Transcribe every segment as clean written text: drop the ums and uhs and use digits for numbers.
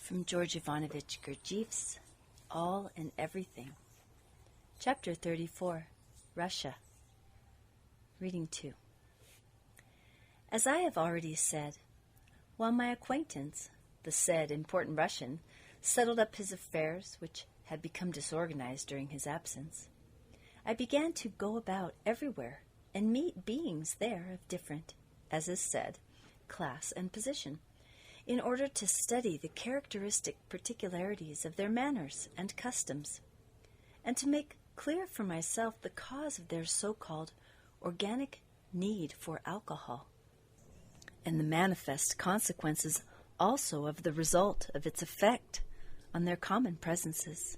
From George Ivanovich Gurdjieff's All and Everything. Chapter 34, Russia. Reading 2. As I have already said, while my acquaintance, the said important Russian, settled up his affairs, which had become disorganized during his absence, I began to go about everywhere and meet beings there of different, as is said, class and position, in order to study the characteristic particularities of their manners and customs, and to make clear for myself the cause of their so-called organic need for alcohol, and the manifest consequences also of the result of its effect on their common presences.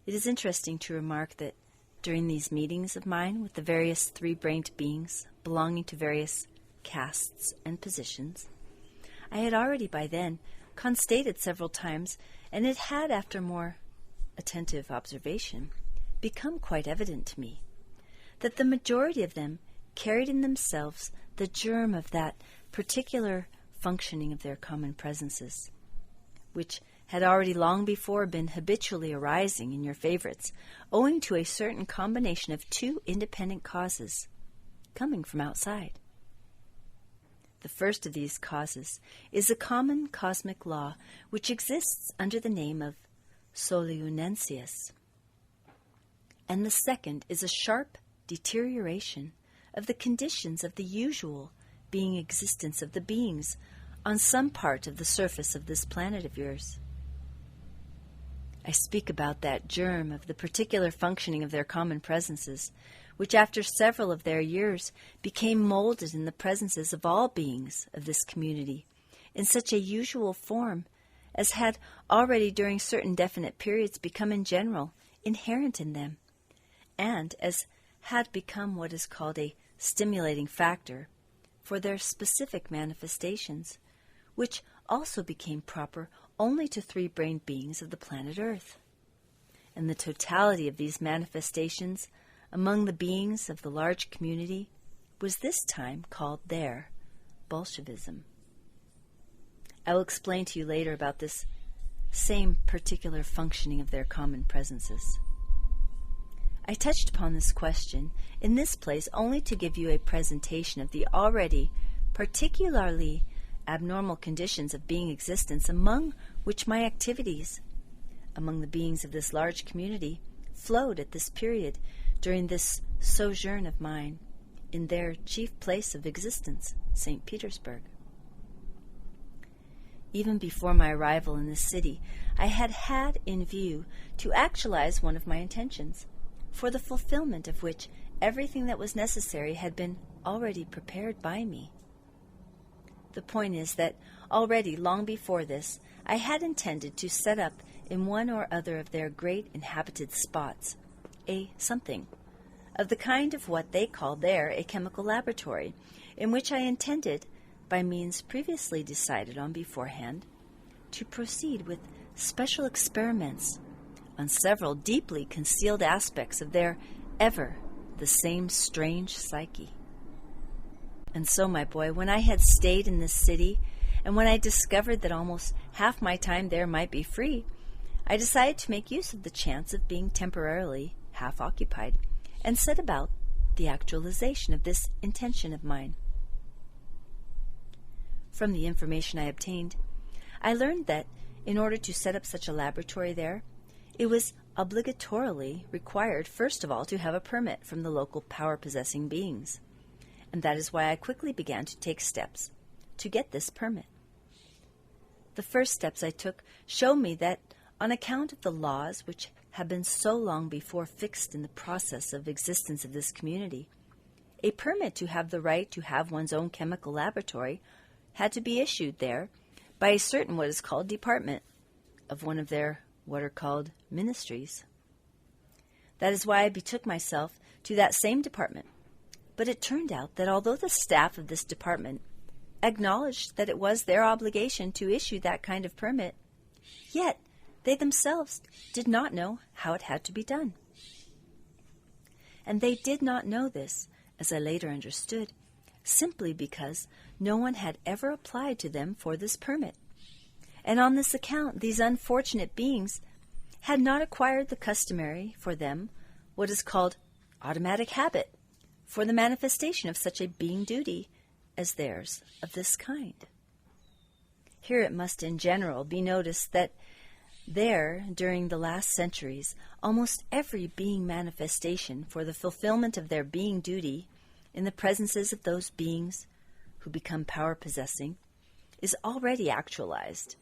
It is interesting to remark that during these meetings of mine with the various three-brained beings belonging to various castes and positions, I had already by then constated several times, and it had, after more attentive observation, become quite evident to me, that the majority of them carried in themselves the germ of that particular functioning of their common presences, which had already long before been habitually arising in your favorites, owing to a certain combination of two independent causes coming from outside. The first of these causes is a common cosmic law which exists under the name of Solunensius, and the second is a sharp deterioration of the conditions of the usual being existence of the beings on some part of the surface of this planet of yours. I speak about that germ of the particular functioning of their common presences, which after several of their years became molded in the presences of all beings of this community in such a usual form as had already during certain definite periods become in general inherent in them, and as had become what is called a stimulating factor for their specific manifestations, which also became proper only to three-brained beings of the planet Earth. And the totality of these manifestations among the beings of the large community was this time called their Bolshevism. I will explain to you later about this same particular functioning of their common presences. I touched upon this question in this place only to give you a presentation of the already particularly abnormal conditions of being existence among which my activities, among the beings of this large community, flowed at this period during this sojourn of mine in their chief place of existence, St. Petersburg. Even before my arrival in this city, I had had in view to actualize one of my intentions, for the fulfillment of which everything that was necessary had been already prepared by me. The point is that already, long before this, I had intended to set up in one or other of their great inhabited spots a something of the kind of what they called there a chemical laboratory, in which I intended, by means previously decided on beforehand, to proceed with special experiments on several deeply concealed aspects of their ever the same strange psyche. And so, my boy, when I had stayed in this city, and when I discovered that almost half my time there might be free, I decided to make use of the chance of being temporarily half occupied, and set about the actualization of this intention of mine. From the information I obtained, I learned that, in order to set up such a laboratory there, it was obligatorily required, first of all, to have a permit from the local power-possessing beings, and that is why I quickly began to take steps to get this permit. The first steps I took show me that, on account of the laws which have been so long before fixed in the process of existence of this community, a permit to have the right to have one's own chemical laboratory had to be issued there by a certain what is called department of one of their what are called ministries. That is why I betook myself to that same department. But it turned out that although the staff of this department acknowledged that it was their obligation to issue that kind of permit, yet they themselves did not know how it had to be done. And they did not know this, as I later understood, simply because no one had ever applied to them for this permit, and on this account these unfortunate beings had not acquired the customary for them what is called automatic habit for the manifestation of such a being duty as theirs of this kind. Here it must in general be noticed that there, during the last centuries, almost every being manifestation for the fulfillment of their being duty in the presences of those beings who become power-possessing is already actualized,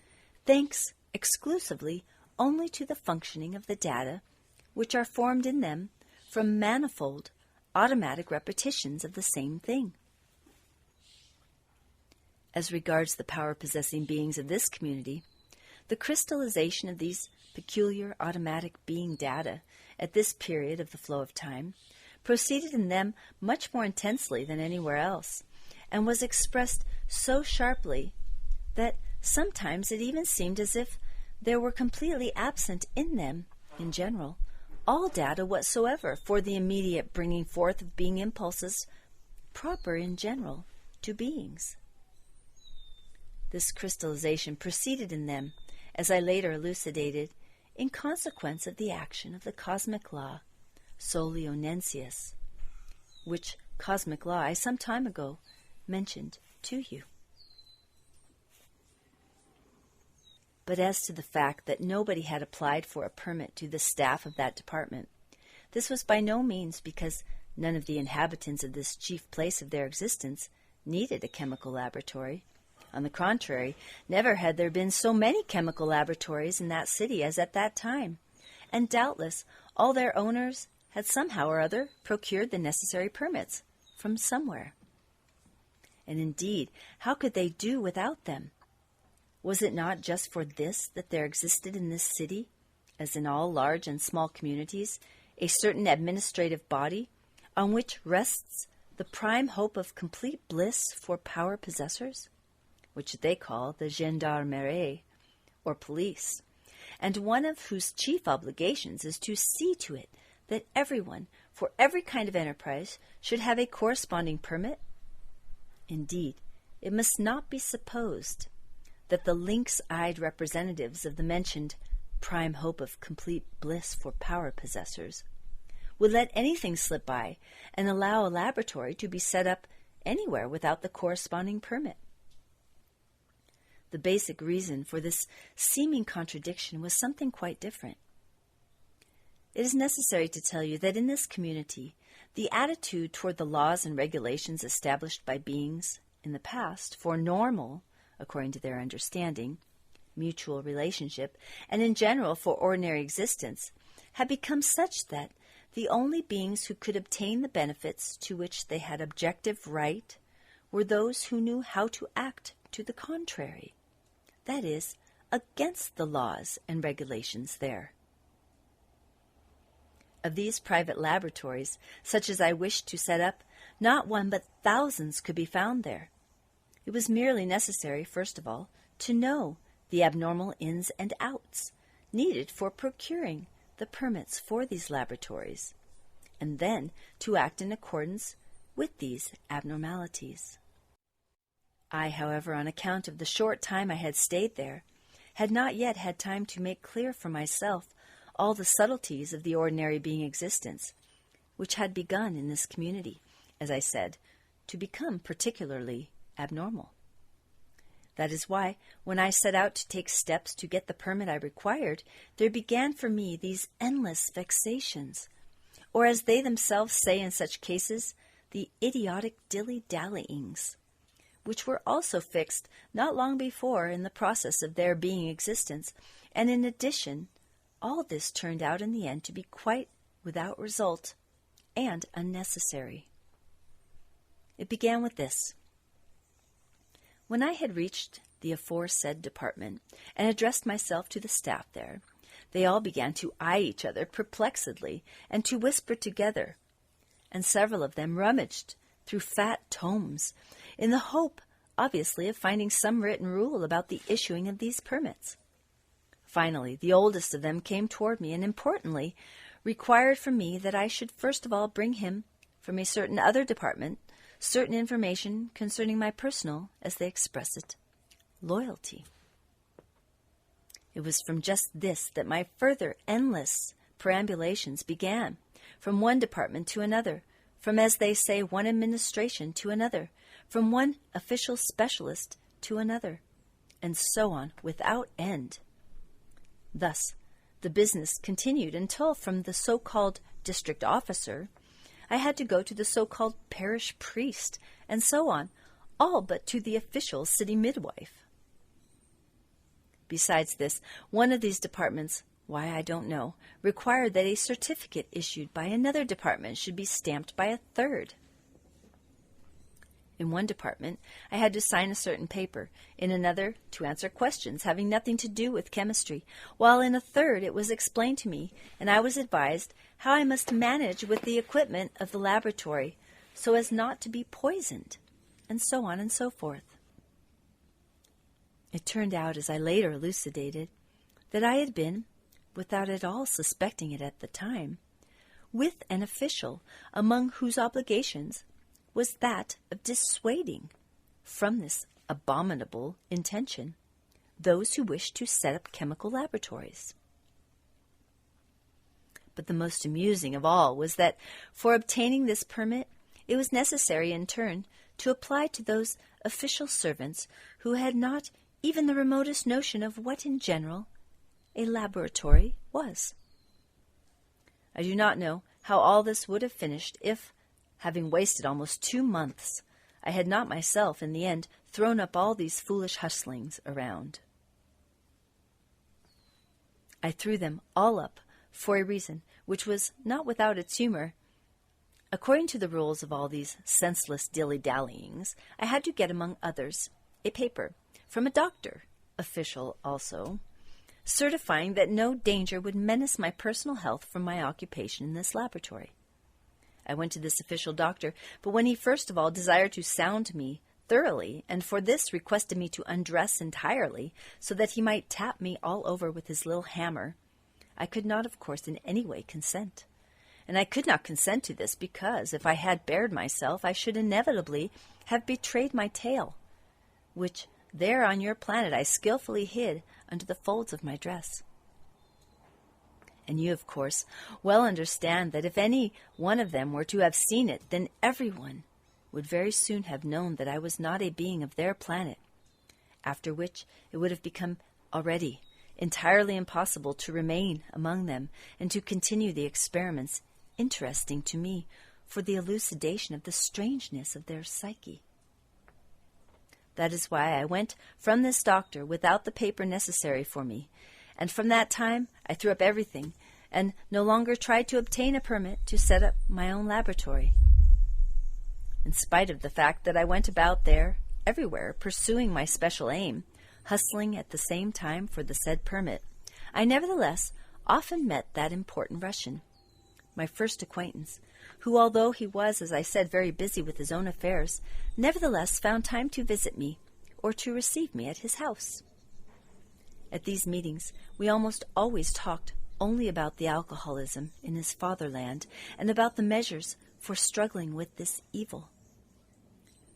thanks exclusively only to the functioning of the data which are formed in them from manifold automatic repetitions of the same thing. As regards the power-possessing beings of this community, the crystallization of these peculiar automatic being data at this period of the flow of time proceeded in them much more intensely than anywhere else, and was expressed so sharply that sometimes it even seemed as if there were completely absent in them, in general, all data whatsoever for the immediate bringing forth of being impulses proper in general to beings. This crystallization proceeded in them, as I later elucidated, in consequence of the action of the cosmic law, soli onensius, which cosmic law I some time ago mentioned to you. But as to the fact that nobody had applied for a permit to the staff of that department, this was by no means because none of the inhabitants of this chief place of their existence needed a chemical laboratory. On the contrary, never had there been so many chemical laboratories in that city as at that time, and doubtless all their owners had somehow or other procured the necessary permits from somewhere. And indeed, how could they do without them? Was it not just for this that there existed in this city, as in all large and small communities, a certain administrative body on which rests the prime hope of complete bliss for power possessors, which they call the gendarmerie, or police, and one of whose chief obligations is to see to it that everyone, for every kind of enterprise, should have a corresponding permit? Indeed, it must not be supposed that the lynx-eyed representatives of the mentioned prime hope of complete bliss for power possessors would let anything slip by and allow a laboratory to be set up anywhere without the corresponding permit. The basic reason for this seeming contradiction was something quite different. It is necessary to tell you that in this community, the attitude toward the laws and regulations established by beings in the past for normal, according to their understanding, mutual relationship, and in general for ordinary existence, had become such that the only beings who could obtain the benefits to which they had objective right were those who knew how to act to the contrary, that is, against the laws and regulations there. Of these private laboratories, such as I wished to set up, not one but thousands could be found there. It was merely necessary, first of all, to know the abnormal ins and outs needed for procuring the permits for these laboratories, and then to act in accordance with these abnormalities. I, however, on account of the short time I had stayed there, had not yet had time to make clear for myself all the subtleties of the ordinary being existence, which had begun in this community, as I said, to become particularly abnormal. That is why, when I set out to take steps to get the permit I required, there began for me these endless vexations, or as they themselves say in such cases, the idiotic dilly-dallyings, which were also fixed not long before in the process of their being existence, and in addition, all this turned out in the end to be quite without result and unnecessary. It began with this. When I had reached the aforesaid department and addressed myself to the staff there, they all began to eye each other perplexedly and to whisper together, and several of them rummaged through fat tomes in the hope, obviously, of finding some written rule about the issuing of these permits. Finally, the oldest of them came toward me and importantly required from me that I should first of all bring him from a certain other department certain information concerning my personal, as they express it, loyalty. It was from just this that my further endless perambulations began, from one department to another, from, as they say, one administration to another, from one official specialist to another, and so on without end. Thus, the business continued until from the so-called district officer, I had to go to the so-called parish priest, and so on, all but to the official city midwife. Besides this, one of these departments, why I don't know, required that a certificate issued by another department should be stamped by a third. In one department, I had to sign a certain paper, in another to answer questions having nothing to do with chemistry, while in a third it was explained to me, and I was advised how I must manage with the equipment of the laboratory so as not to be poisoned, and so on and so forth. It turned out, as I later elucidated, that I had been, without at all suspecting it at the time, with an official among whose obligations was that of dissuading from this abominable intention those who wished to set up chemical laboratories. But the most amusing of all was that for obtaining this permit, it was necessary in turn to apply to those official servants who had not even the remotest notion of what in general a laboratory was. I do not know how all this would have finished if, having wasted almost 2 months, I had not myself in the end thrown up all these foolish hustlings around. I threw them all up for a reason which was not without its humor. According to the rules of all these senseless dilly-dallyings, I had to get, among others, a paper from a doctor, official also, certifying that no danger would menace my personal health from my occupation in this laboratory. I went to this official doctor, but when he first of all desired to sound me thoroughly, and for this requested me to undress entirely, so that he might tap me all over with his little hammer, I could not, of course, in any way consent. And I could not consent to this because, if I had bared myself, I should inevitably have betrayed my tail, which there on your planet I skillfully hid under the folds of my dress. And you, of course, well understand that if any one of them were to have seen it, then everyone would very soon have known that I was not a being of their planet, after which it would have become already entirely impossible to remain among them and to continue the experiments interesting to me for the elucidation of the strangeness of their psyche. That is why I went from this doctor without the paper necessary for me, and from that time I threw up everything and no longer tried to obtain a permit to set up my own laboratory. In spite of the fact that I went about there, everywhere, pursuing my special aim, hustling at the same time for the said permit, I nevertheless often met that important Russian, my first acquaintance, who, although he was, as I said, very busy with his own affairs, nevertheless found time to visit me or to receive me at his house. At these meetings, we almost always talked only about the alcoholism in his fatherland and about the measures for struggling with this evil.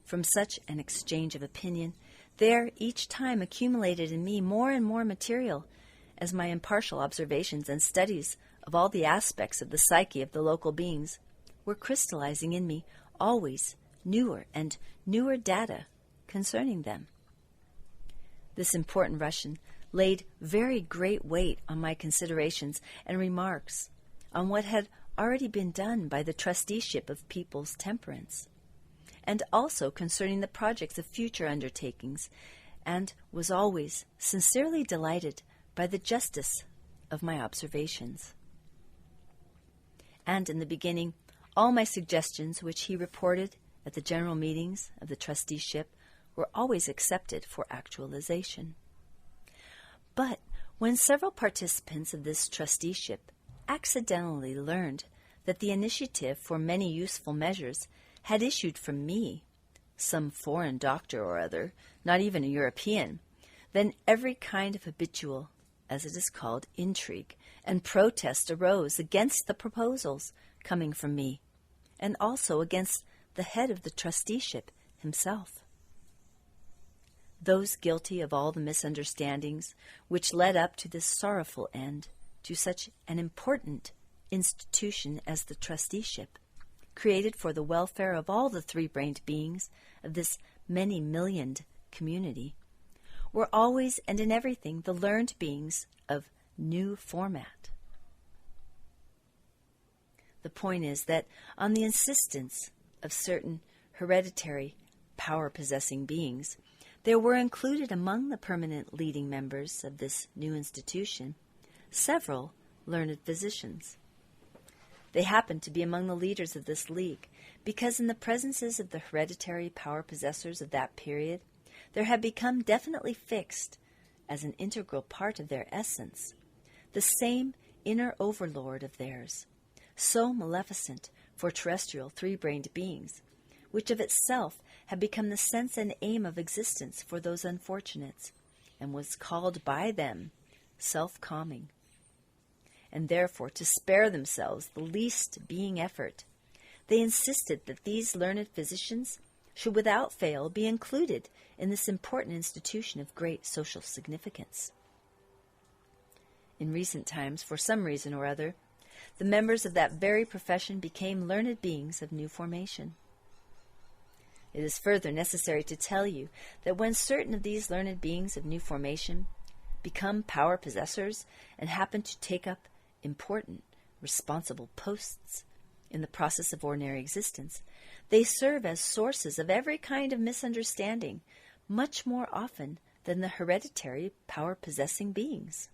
From such an exchange of opinion, there each time accumulated in me more and more material, as my impartial observations and studies of all the aspects of the psyche of the local beings were crystallizing in me always newer and newer data concerning them. This important Russian laid very great weight on my considerations and remarks on what had already been done by the trusteeship of People's Temperance, and also concerning the projects of future undertakings, and was always sincerely delighted by the justice of my observations. And in the beginning, all my suggestions which he reported at the general meetings of the trusteeship were always accepted for actualization. But when several participants of this trusteeship accidentally learned that the initiative for many useful measures had issued from me, some foreign doctor or other, not even a European, then every kind of habitual, as it is called, intrigue and protest arose against the proposals coming from me, and also against the head of the trusteeship himself. those guilty of all the misunderstandings which led up to this sorrowful end, to such an important institution as the trusteeship, created for the welfare of all the three-brained beings of this many-millioned community, were always and in everything the learned beings of new format. The point is that on the insistence of certain hereditary power-possessing beings, there were included among the permanent leading members of this new institution several learned physicians. They happened to be among the leaders of this league because in the presences of the hereditary power possessors of that period, there had become definitely fixed, as an integral part of their essence, the same inner overlord of theirs, so maleficent for terrestrial three-brained beings, which of itself had become the sense and aim of existence for those unfortunates, and was called by them self-calming. And therefore, to spare themselves the least being effort, they insisted that these learned physicians should without fail be included in this important institution of great social significance. In recent times, for some reason or other, the members of that very profession became learned beings of new formation. It is further necessary to tell you that when certain of these learned beings of new formation become power possessors and happen to take up important, responsible posts in the process of ordinary existence, they serve as sources of every kind of misunderstanding much more often than the hereditary power-possessing beings.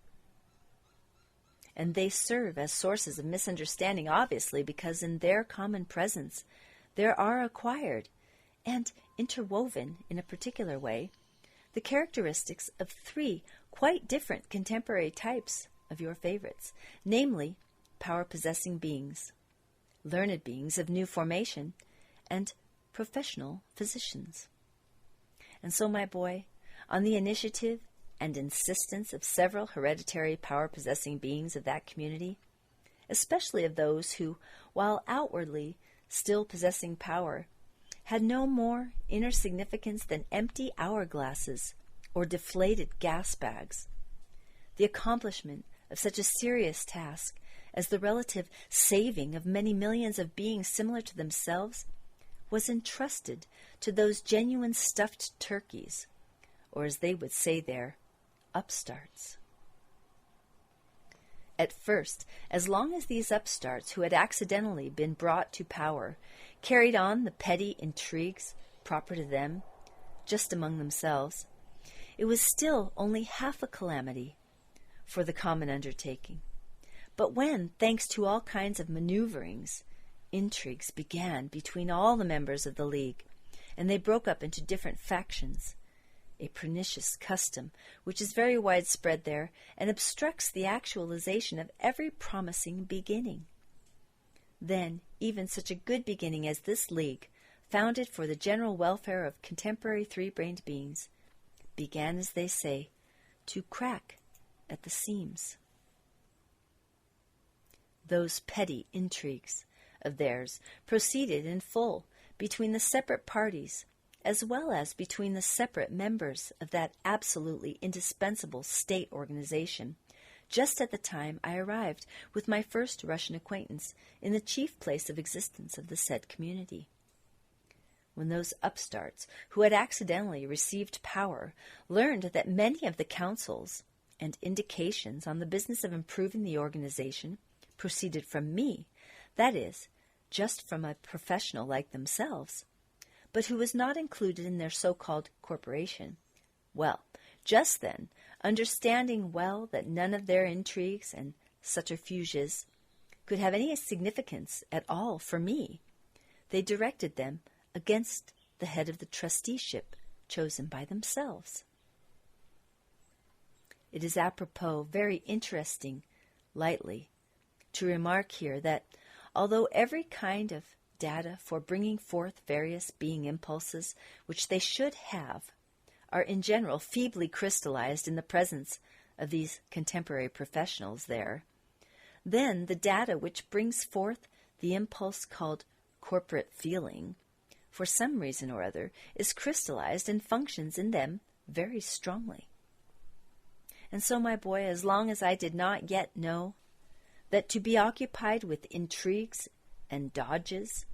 And they serve as sources of misunderstanding, obviously, because in their common presence there are acquired and interwoven in a particular way the characteristics of three quite different contemporary types of your favorites, namely power-possessing beings, learned beings of new formation, and professional physicians. And so, my boy, on the initiative and insistence of several hereditary power-possessing beings of that community, especially of those who, while outwardly still possessing power, had no more inner significance than empty hourglasses or deflated gas bags, the accomplishment of such a serious task as the relative saving of many millions of beings similar to themselves was entrusted to those genuine stuffed turkeys, or as they would say there, upstarts. At first, as long as these upstarts who had accidentally been brought to power carried on the petty intrigues proper to them, just among themselves, it was still only half a calamity for the common undertaking. But when, thanks to all kinds of maneuverings, intrigues began between all the members of the League, and they broke up into different factions, a pernicious custom which is very widespread there and obstructs the actualization of every promising beginning. Then, even such a good beginning as this League, founded for the general welfare of contemporary three-brained beings, began, as they say, to crack at the seams. Those petty intrigues of theirs proceeded in full between the separate parties, as well as between the separate members of that absolutely indispensable state organization, just at the time I arrived with my first Russian acquaintance in the chief place of existence of the said community. When those upstarts who had accidentally received power learned that many of the counsels and indications on the business of improving the organization proceeded from me, that is, just from a professional like themselves, but who was not included in their so-called corporation, well, just then, understanding well that none of their intrigues and subterfuges could have any significance at all for me, they directed them against the head of the trusteeship chosen by themselves. It is apropos very interesting, lightly, to remark here that although every kind of data for bringing forth various being impulses which they should have are in general feebly crystallized in the presence of these contemporary professionals there, then the data which brings forth the impulse called corporate feeling, for some reason or other, is crystallized and functions in them very strongly. And so, my boy, as long as I did not yet know that to be occupied with intrigues and dodges,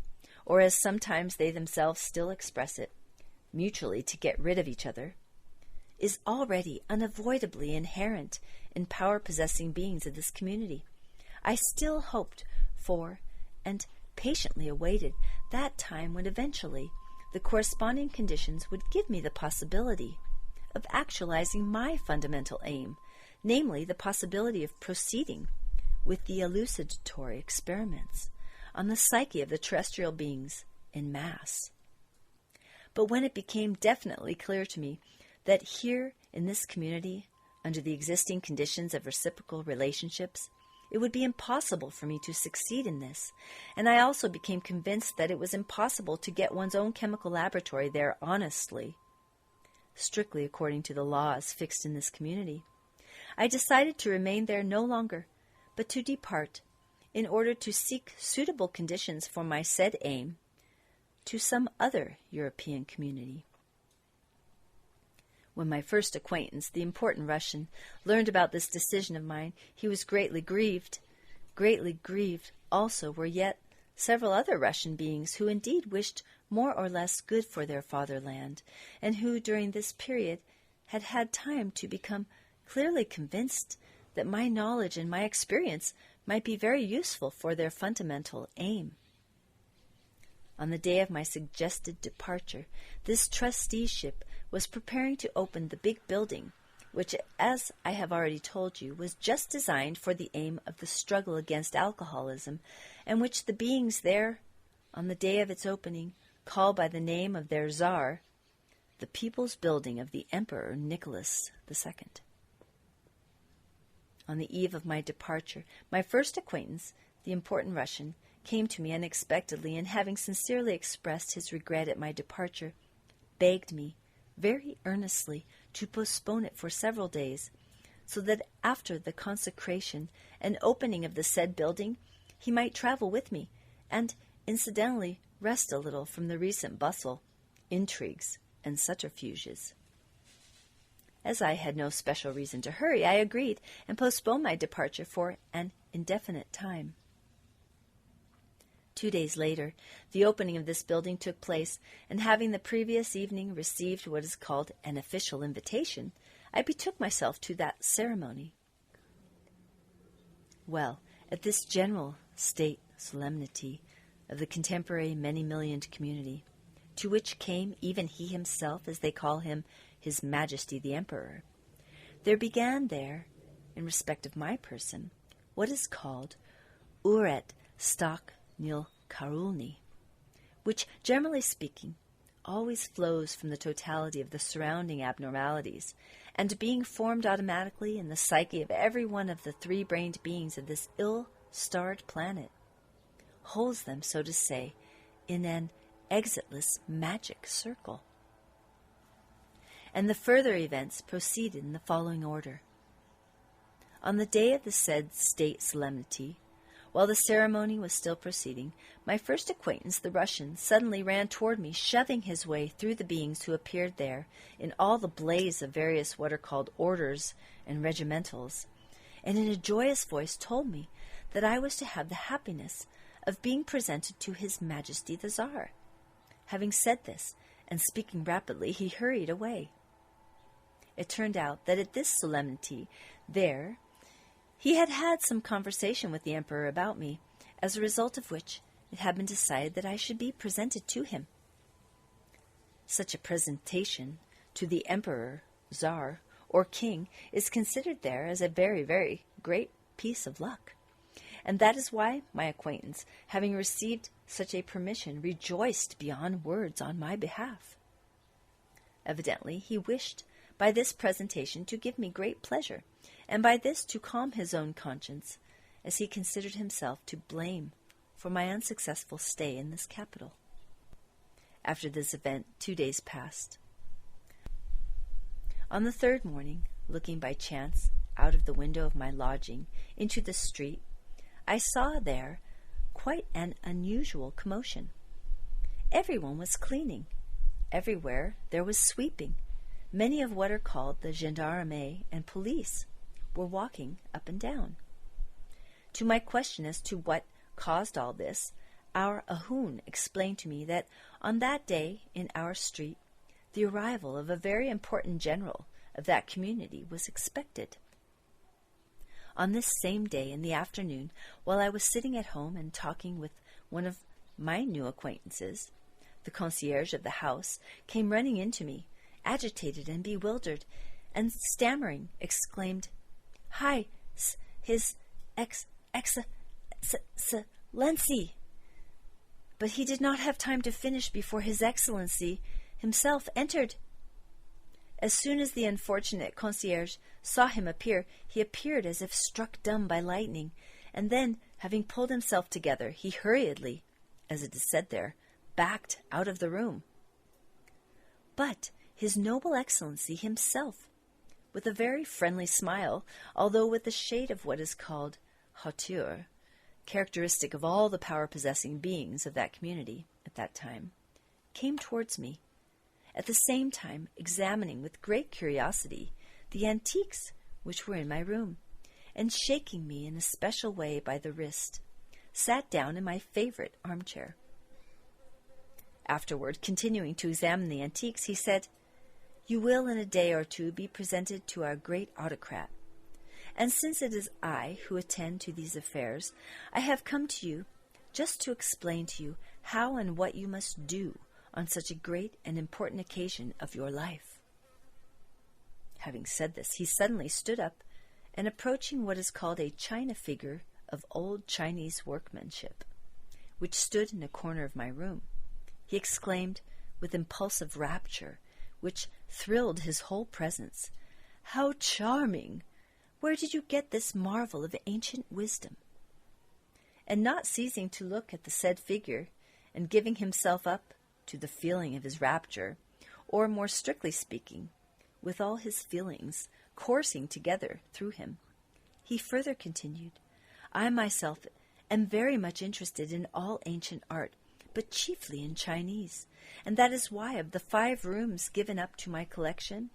or as sometimes they themselves still express it, mutually to get rid of each other, is already unavoidably inherent in power-possessing beings of this community, I still hoped for and patiently awaited that time when eventually the corresponding conditions would give me the possibility of actualizing my fundamental aim, namely the possibility of proceeding with the elucidatory experiments on the psyche of the terrestrial beings in mass. But when it became definitely clear to me that here in this community, under the existing conditions of reciprocal relationships, it would be impossible for me to succeed in this, and I also became convinced that it was impossible to get one's own chemical laboratory there honestly, strictly according to the laws fixed in this community, I decided to remain there no longer, but to depart, in order to seek suitable conditions for my said aim, to some other European community. When my first acquaintance, the important Russian, learned about this decision of mine, he was greatly grieved. Greatly grieved also were yet several other Russian beings who indeed wished more or less good for their fatherland, and who during this period had had time to become clearly convinced that my knowledge and my experience might be very useful for their fundamental aim. On the day of my suggested departure, this trusteeship was preparing to open the big building, which, as I have already told you, was just designed for the aim of the struggle against alcoholism, and which the beings there, on the day of its opening, call by the name of their Tsar, the People's Building of the Emperor Nicholas II. On the eve of my departure, my first acquaintance, the important Russian, came to me unexpectedly, and having sincerely expressed his regret at my departure, begged me very earnestly to postpone it for several days, so that after the consecration and opening of the said building, he might travel with me, and incidentally rest a little from the recent bustle, intrigues, and subterfuges. As I had no special reason to hurry, I agreed, and postponed my departure for an indefinite time. 2 days later, the opening of this building took place, and having the previous evening received what is called an official invitation, I betook myself to that ceremony. Well, at this general state solemnity of the contemporary many-millioned community, to which came even he himself, as they call him, His Majesty the Emperor, there began there, in respect of my person, what is called Uret Stok Nil Karulny, which, generally speaking, always flows from the totality of the surrounding abnormalities, and being formed automatically in the psyche of every one of the three-brained beings of this ill-starred planet, holds them, so to say, in an exitless magic circle. And the further events proceeded in the following order. On the day of the said state solemnity, while the ceremony was still proceeding, my first acquaintance, the Russian, suddenly ran toward me, shoving his way through the beings who appeared there in all the blaze of various what are called orders and regimentals, and in a joyous voice told me that I was to have the happiness of being presented to His Majesty the Tsar. Having said this, and speaking rapidly, he hurried away. It turned out that at this solemnity there he had had some conversation with the Emperor about me, as a result of which it had been decided that I should be presented to him. Such a presentation to the Emperor, Tsar, or King is considered there as a very, very great piece of luck, and that is why my acquaintance, having received such a permission, rejoiced beyond words on my behalf. Evidently he wished by this presentation to give me great pleasure, and by this to calm his own conscience, as he considered himself to blame for my unsuccessful stay in this capital. After this event, 2 days passed. On the third morning, looking by chance out of the window of my lodging into the street, I saw there quite an unusual commotion. Everyone was cleaning. Everywhere there was sweeping. many of what are called the gendarmes and police were walking up and down. To my question as to what caused all this, our Ahun explained to me that on that day in our street, the arrival of a very important general of that community was expected. On this same day in the afternoon, while I was sitting at home and talking with one of my new acquaintances, the concierge of the house came running into me, agitated and bewildered, and stammering exclaimed, "Hi, His Excellency!" But he did not have time to finish before His Excellency himself entered. As soon as the unfortunate concierge saw him appear, he appeared as if struck dumb by lightning, and then, having pulled himself together, he hurriedly, as it is said there, backed out of the room. But His Noble Excellency himself, with a very friendly smile, although with a shade of what is called hauteur, characteristic of all the power-possessing beings of that community at that time, came towards me, at the same time examining with great curiosity the antiques which were in my room, and shaking me in a special way by the wrist, sat down in my favorite armchair. Afterward, continuing to examine the antiques, he said, "You will in a day or two be presented to our great autocrat, and since it is I who attend to these affairs, I have come to you just to explain to you how and what you must do on such a great and important occasion of your life." Having said this, he suddenly stood up, and approaching what is called a china figure of old Chinese workmanship, which stood in a corner of my room, he exclaimed with impulsive rapture, which thrilled his whole presence, "How charming! Where did you get this marvel of ancient wisdom?" And not ceasing to look at the said figure, and giving himself up to the feeling of his rapture, or more strictly speaking, with all his feelings coursing together through him, he further continued, "I myself am very much interested in all ancient art, but chiefly in Chinese, and that is why of the 5 rooms given up to my collection,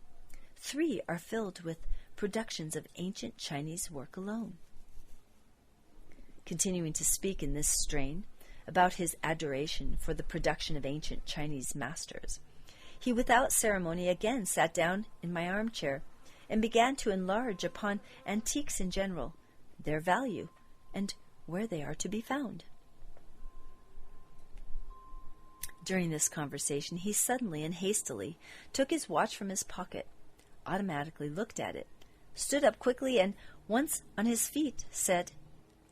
3 are filled with productions of ancient Chinese work alone." Continuing to speak in this strain about his adoration for the production of ancient Chinese masters, he without ceremony again sat down in my armchair and began to enlarge upon antiques in general, their value, and where they are to be found. During this conversation, he suddenly and hastily took his watch from his pocket, automatically looked at it, stood up quickly, and, once on his feet, said,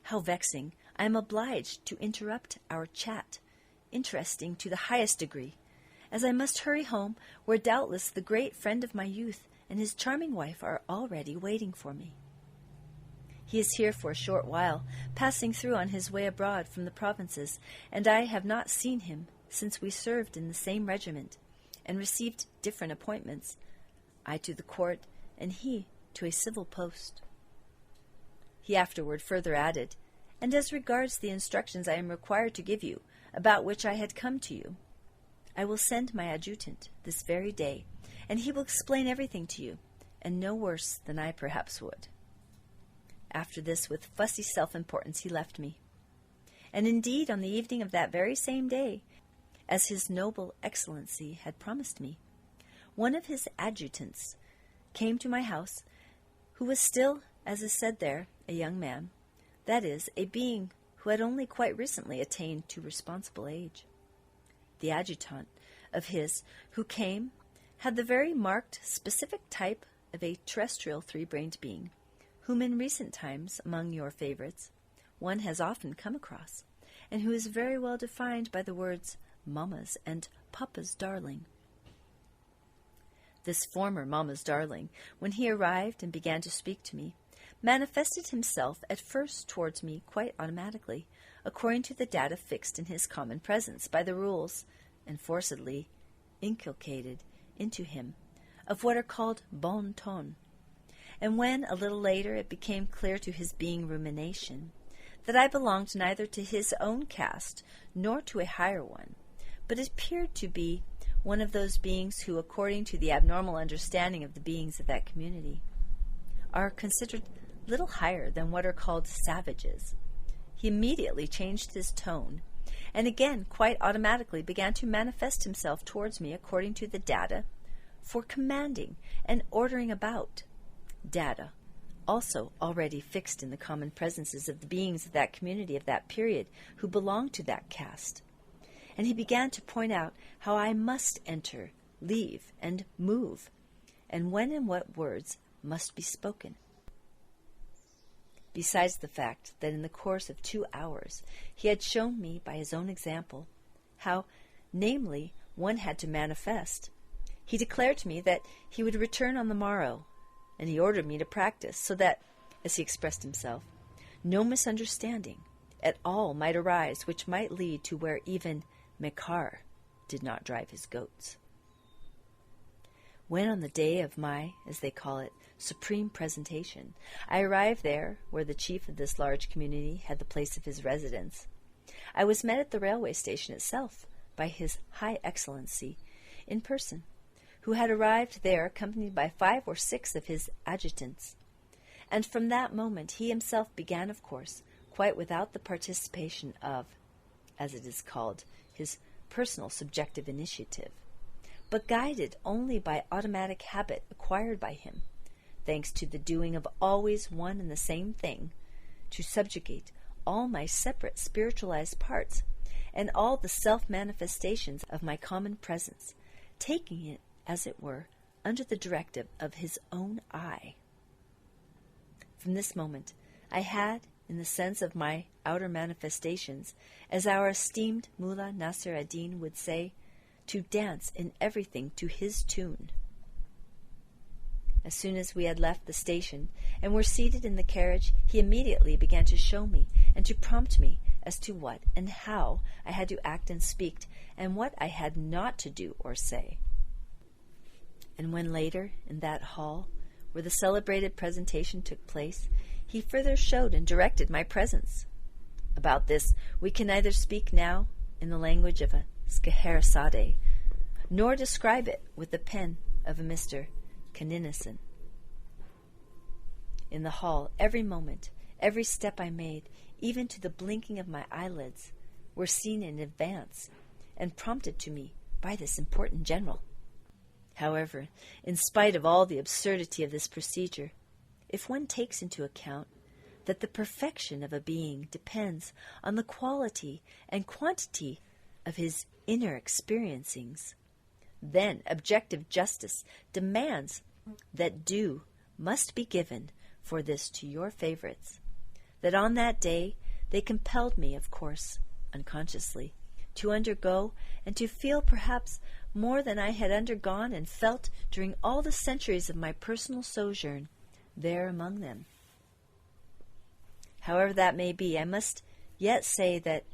"How vexing! I am obliged to interrupt our chat, interesting to the highest degree, as I must hurry home, where doubtless the great friend of my youth and his charming wife are already waiting for me. He is here for a short while, passing through on his way abroad from the provinces, and I have not seen him since we served in the same regiment, and received different appointments, I to the court, and he to a civil post." He afterward further added, "And as regards the instructions I am required to give you, about which I had come to you, I will send my adjutant this very day, and he will explain everything to you, and no worse than I perhaps would." After this, with fussy self-importance, he left me. And indeed, on the evening of that very same day, as His Noble Excellency had promised me, one of his adjutants came to my house, who was still, as is said there, a young man, that is, a being who had only quite recently attained to responsible age. The adjutant of his who came had the very marked, specific type of a terrestrial 3-brained being, whom in recent times, among your favorites, one has often come across, and who is very well defined by the words "Mama's" and "Papa's darling." This former Mama's darling, when he arrived and began to speak to me, manifested himself at first towards me quite automatically, according to the data fixed in his common presence by the rules, and forcibly inculcated into him, of what are called bon ton. And when, a little later, it became clear to his being rumination that I belonged neither to his own caste nor to a higher one, but appeared to be one of those beings who, according to the abnormal understanding of the beings of that community, are considered little higher than what are called savages. He immediately changed his tone, and again quite automatically began to manifest himself towards me according to the data for commanding and ordering about. Data also already fixed in the common presences of the beings of that community of that period who belonged to that caste. And he began to point out how I must enter, leave, and move, and when and what words must be spoken. Besides the fact that in the course of 2 hours he had shown me by his own example how, namely, one had to manifest, he declared to me that he would return on the morrow, and he ordered me to practice so that, as he expressed himself, no misunderstanding at all might arise which might lead to where even Mekar did not drive his goats. When on the day of my, as they call it, supreme presentation, I arrived there where the chief of this large community had the place of his residence, I was met at the railway station itself by His High Excellency in person, who had arrived there accompanied by 5 or 6 of his adjutants. And from that moment he himself began, of course, quite without the participation of, as it is called, his personal subjective initiative, but guided only by automatic habit acquired by him, thanks to the doing of always one and the same thing, to subjugate all my separate spiritualized parts and all the self-manifestations of my common presence, taking it, as it were, under the directive of his own eye. From this moment I had, in the sense of my outer manifestations, as our esteemed Mullah Nasir ad-Din would say, to dance in everything to his tune. As soon as we had left the station and were seated in the carriage, he immediately began to show me and to prompt me as to what and how I had to act and speak, and what I had not to do or say. And when later, in that hall, where the celebrated presentation took place, he further showed and directed my presence. About this we can neither speak now in the language of a Scheherazade, nor describe it with the pen of a Mr. Kaninason. In the hall, every moment, every step I made, even to the blinking of my eyelids, were seen in advance and prompted to me by this important general. However, in spite of all the absurdity of this procedure, if one takes into account that the perfection of a being depends on the quality and quantity of his inner experiencings, then objective justice demands that due must be given for this to your favorites, that on that day they compelled me, of course, unconsciously, to undergo and to feel perhaps more than I had undergone and felt during all the centuries of my personal sojourn there among them. However that may be, I must yet say that,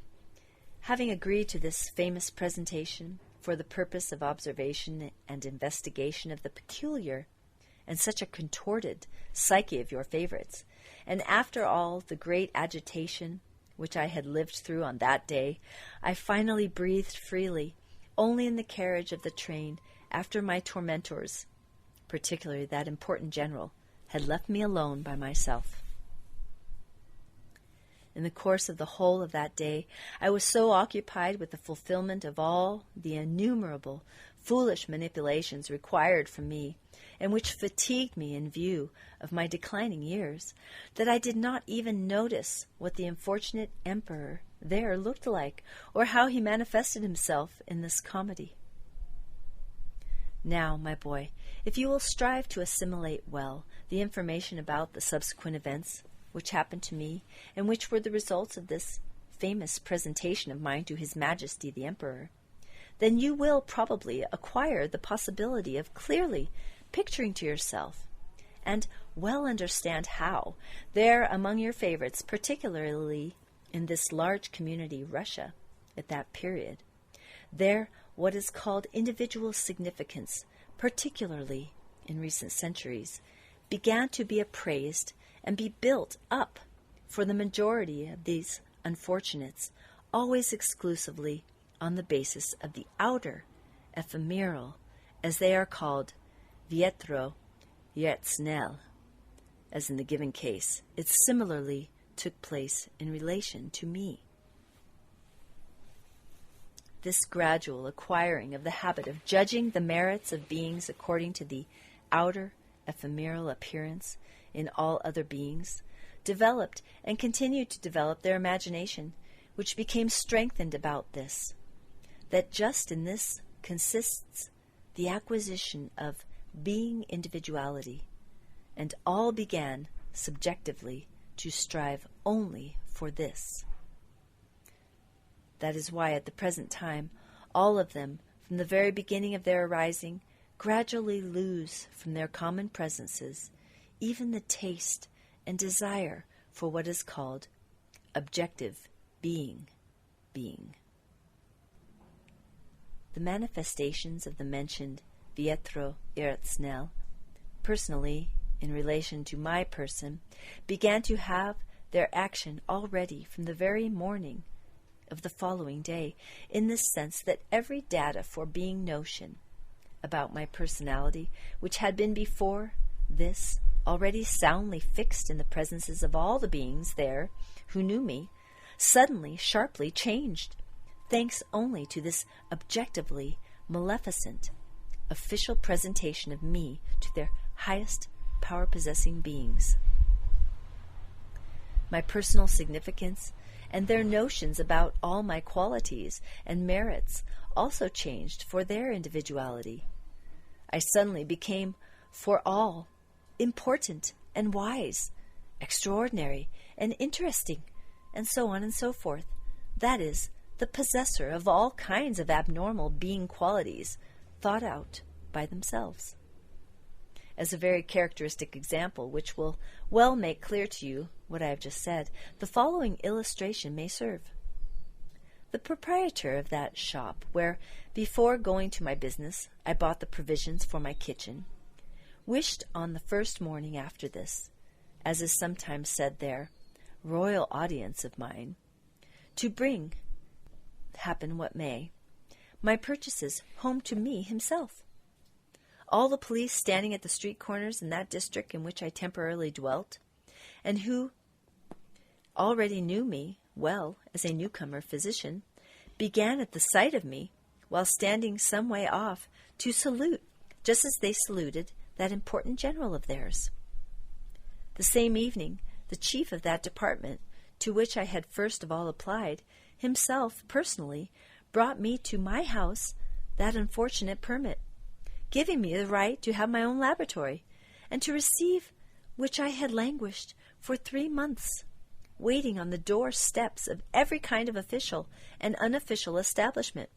having agreed to this famous presentation for the purpose of observation and investigation of the peculiar and such a contorted psyche of your favorites, and after all the great agitation which I had lived through on that day, I finally breathed freely, only in the carriage of the train, after my tormentors, particularly that important general, had left me alone by myself. In the course of the whole of that day, I was so occupied with the fulfillment of all the innumerable foolish manipulations required from me, and which fatigued me in view of my declining years, that I did not even notice what the unfortunate emperor there looked like, or how he manifested himself in this comedy. Now, my boy, if you will strive to assimilate well the information about the subsequent events which happened to me, and which were the results of this famous presentation of mine to His Majesty the Emperor, then you will probably acquire the possibility of clearly picturing to yourself, and well understand how, there among your favorites, particularly in this large community, Russia, at that period, there what is called individual significance, particularly in recent centuries, began to be appraised and be built up for the majority of these unfortunates, always exclusively on the basis of the outer ephemeral, as they are called, vietro, snel, as in the given case, it similarly took place in relation to me. This gradual acquiring of the habit of judging the merits of beings according to the outer ephemeral appearance in all other beings developed and continued to develop their imagination, which became strengthened about this, that just in this consists the acquisition of being individuality, and all began subjectively to strive only for this. That is why at the present time all of them, from the very beginning of their arising, gradually lose from their common presences even the taste and desire for what is called objective being. The manifestations of the mentioned vietro snel, personally in relation to my person, began to have their action already from the very morning of the following day, in this sense that every data for being notion about my personality, which had been before this already soundly fixed in the presences of all the beings there who knew me, suddenly, sharply changed, thanks only to this objectively maleficent official presentation of me to their highest power-possessing beings. My personal significance and their notions about all my qualities and merits also changed for their individuality. I suddenly became, for all, important and wise, extraordinary and interesting, and so on and so forth. That is, the possessor of all kinds of abnormal being qualities thought out by themselves. As a very characteristic example, which will well make clear to you what I have just said, the following illustration may serve. The proprietor of that shop, where, before going to my business, I bought the provisions for my kitchen, wished on the first morning after this, as is sometimes said there, royal audience of mine, to bring, happen what may, my purchases home to me himself. All the police standing at the street corners in that district in which I temporarily dwelt, and who already knew me well as a newcomer physician, began at the sight of me, while standing some way off, to salute, just as they saluted that important general of theirs. The same evening, the chief of that department, to which I had first of all applied, himself personally brought me to my house that unfortunate permit, giving me the right to have my own laboratory, and to receive which I had languished for 3 months, waiting on the door steps of every kind of official and unofficial establishment.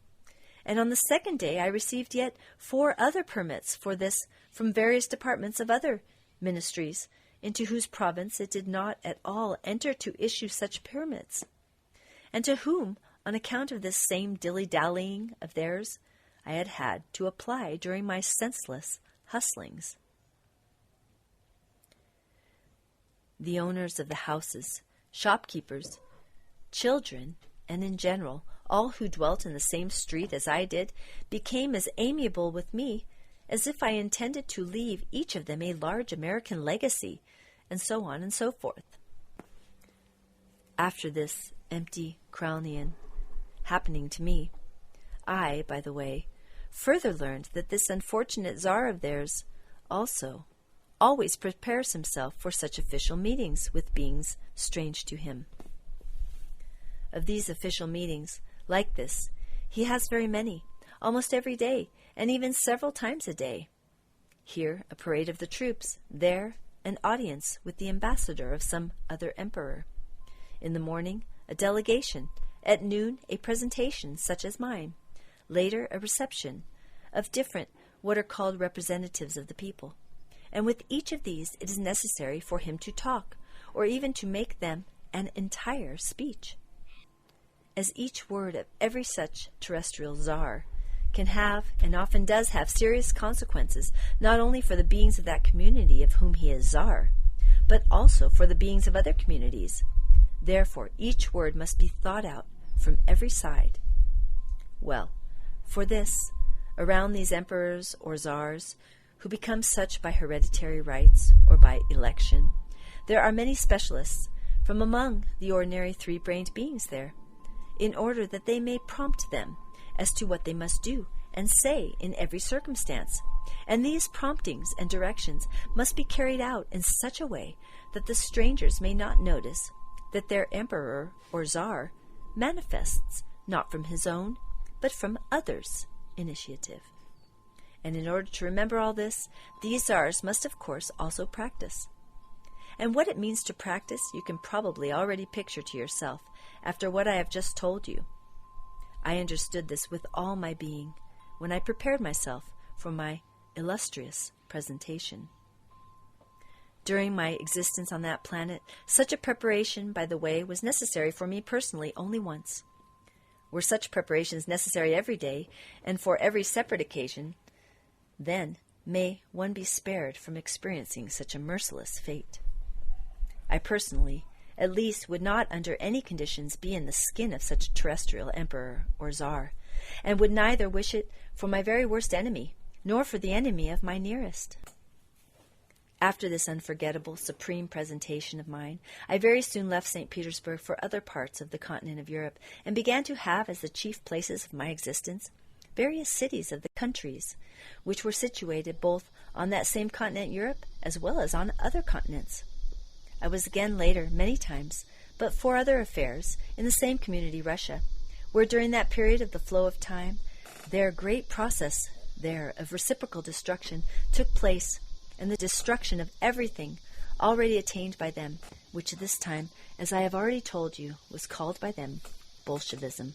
And on the second day I received yet 4 other permits for this from various departments of other ministries, into whose province it did not at all enter to issue such permits, and to whom, on account of this same dilly-dallying of theirs, I had to apply during my senseless hustlings. The owners of the houses, shopkeepers, children, and in general, all who dwelt in the same street as I did, became as amiable with me as if I intended to leave each of them a large American legacy, and so on and so forth. After this empty Crownian happening to me, I, by the way, further learned that this unfortunate Tsar of theirs also always prepares himself for such official meetings with beings strange to him. Of these official meetings, like this, he has very many, almost every day, and even several times a day. Here a parade of the troops, there an audience with the ambassador of some other emperor. In the morning, a delegation. At noon, a presentation such as mine. Later, a reception of different what are called representatives of the people. And with each of these it is necessary for him to talk, or even to make them an entire speech. As each word of every such terrestrial czar can have, and often does have, serious consequences, not only for the beings of that community of whom he is czar, but also for the beings of other communities. Therefore, each word must be thought out from every side. Well, for this, around these emperors or czars, who become such by hereditary rights or by election, there are many specialists from among the ordinary three-brained beings there, in order that they may prompt them as to what they must do and say in every circumstance. And these promptings and directions must be carried out in such a way that the strangers may not notice that their emperor or czar manifests not from his own, but from others' initiative. And in order to remember all this, these czars must of course also practice. And what it means to practice you can probably already picture to yourself after what I have just told you. I understood this with all my being when I prepared myself for my illustrious presentation. During my existence on that planet, such a preparation, by the way, was necessary for me personally only once. Were such preparations necessary every day and for every separate occasion, then may one be spared from experiencing such a merciless fate. I personally, at least, would not under any conditions be in the skin of such a terrestrial emperor or czar, and would neither wish it for my very worst enemy, nor for the enemy of my nearest. After this unforgettable, supreme presentation of mine, I very soon left St. Petersburg for other parts of the continent of Europe, and began to have as the chief places of my existence various cities of the countries, which were situated both on that same continent Europe as well as on other continents. I was again later, many times, but for other affairs, in the same community, Russia, where during that period of the flow of time, their great process there of reciprocal destruction took place, and the destruction of everything already attained by them, which at this time, as I have already told you, was called by them Bolshevism.